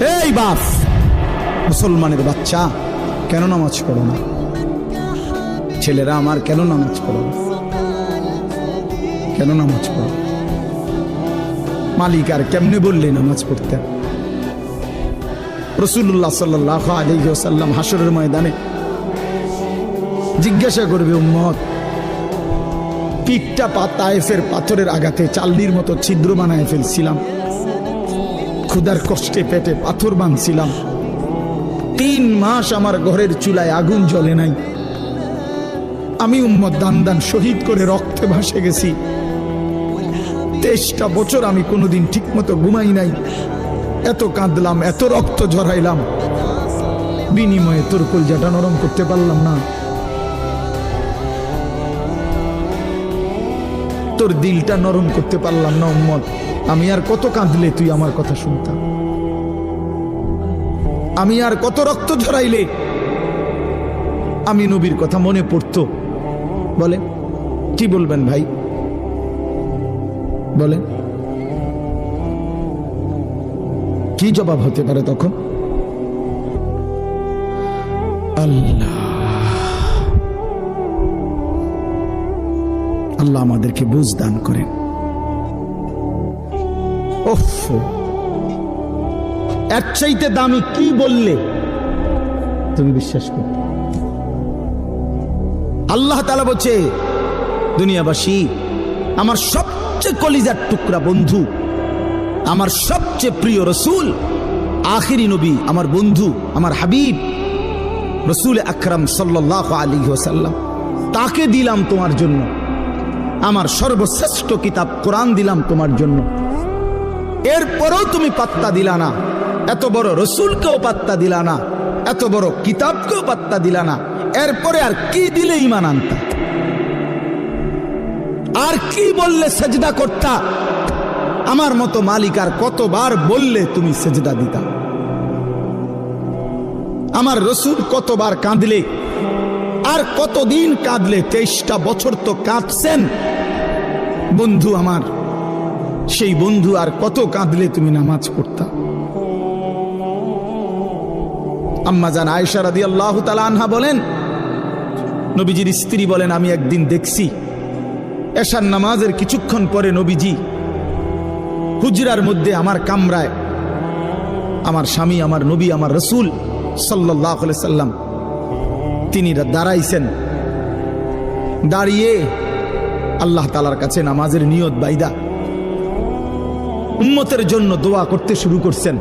এই বাপ, মুসলমানের বাচ্চা কেন নামাজ পড়ো না? ছেলেরা আমার কেন নামাজ পড়ো না? কেন নামাজ পড়ো? মালিক আর কেমনে বললে নামাজ পড়তে? রাসূলুল্লাহ সাল্লাল্লাহু আলাইহি ওয়াসাল্লাম হাসরের ময়দানে জিজ্ঞাসা করবে, উম্মত পিঠটা তায়েফের পাথরের আঘাতে চাল্লির মতো ছিদ্র বানায় ফেলছিলাম, ক্ষুধার কষ্টে পেটে পাথর বাঁধছিলাম, 3 মাস আমার ঘরের চুলায় আগুন জ্বলে নাই, আমি উম্মত দান দান শহীদ করে রক্তে ভাসে গেছি, 23টা বছর আমি কোনোদিন ঠিক মতো ঘুমাই নাই, এত কাঁদলাম, এত রক্ত ঝরাইলাম, বিনিময়ে তোর কলজাটা নরম করতে পারলাম না, তোর দিলটা নরম করতে পারলাম না উম্মত। আমি আর কত কাঁদলে তুই আমার কথা শুনতাম? আমি আর কত রক্ত ঝরাইলে আমি নবীর কথা মনে পড়তো? বলেন, কি বলবেন ভাই? বলেন, কি জবাব হতে পারে তখন? আল্লাহ আল্লাহ আমাদেরকে বুঝ দান করেন। ওফ, এর চাইতে দামি কি বললে তুমি বিশ্বাস করতে? আল্লাহ তাআলা বলছে, দুনিয়াবাসী, আমার সবচেয়ে কলিজার টুকরা বন্ধু, আমার সবচেয়ে প্রিয় রসুল, আখিরি নবী, আমার বন্ধু, আমার হাবিব রসুল আকরাম সাল্লাল্লাহু আলাইহি ওয়াসাল্লাম, তাকে দিলাম তোমার জন্য। আমার সর্বশ্রেষ্ঠ কিতাব কোরআন দিলাম তোমার জন্য, এরপরেও তুমি পাত্তা দিলা না। এত বড় রসুলকেও পাত্তা দিলা না, এত বড় কিতাবকেও পাত্তা দিলা না। এরপরে আর কি দিলে ঈমান আনতা? আর কি বললে সেজদা করতা? আমার মতো মালিক আর কতবার বললে তুমি সেজদা দিতা? আমার রসুল কতবার কাঁদলে, আর কতদিন কাঁদলে? 23টা বছর তো কাঁদছেন বন্ধু আমার, সেই বন্ধু আর কত কাঁদলে তুমি নামাজ পড়তা? আম্মা জান আয়েশা রাদিয়াল্লাহু তাআলা আনহা বলেন, নবীজির স্ত্রী বলেন, আমি একদিন দেখছি এশার নামাজের কিছুক্ষণ পরে নবীজি হুজরার মধ্যে আমার কামরায়, আমার স্বামী, আমার নবী, আমার রসুল সাল্লাল্লাহু আলাইহি সাল্লাম তিনি দাঁড়াইছেন। দাঁড়িয়ে আল্লাহ তাআলার কাছে নামাজের নিয়ত বাইদা উম্মতের জন্য দোয়া করতে শুরু করছেন।